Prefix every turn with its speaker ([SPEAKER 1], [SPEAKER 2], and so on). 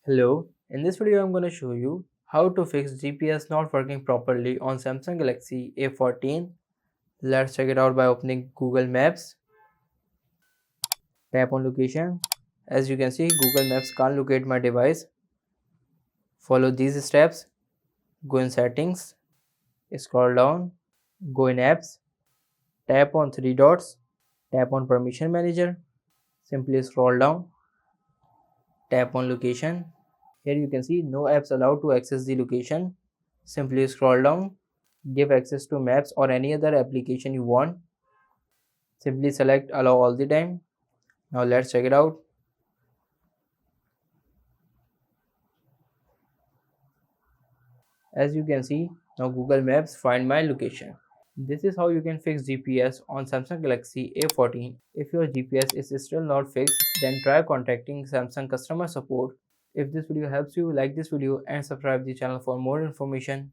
[SPEAKER 1] Hello, in this video I'm going to show you how to fix GPS not working properly on Samsung Galaxy A14. Let's check it out by opening Google Maps. Tap on location. As you can see, Google Maps can't locate my device. Follow these steps. Go in settings, scroll down, go in apps, tap on three dots, tap on permission manager, simply scroll down, tap on location. Here you can see no apps allowed to access the location. Simply scroll down, give access to maps or any other application you want. Simply select allow all the time. Now let's check it out. As you can see, now Google Maps find my location. This is how you can fix GPS on Samsung Galaxy A14. If your GPS is still not fixed, then try contacting Samsung customer support. If this video helps you, like this video and subscribe the channel for more information.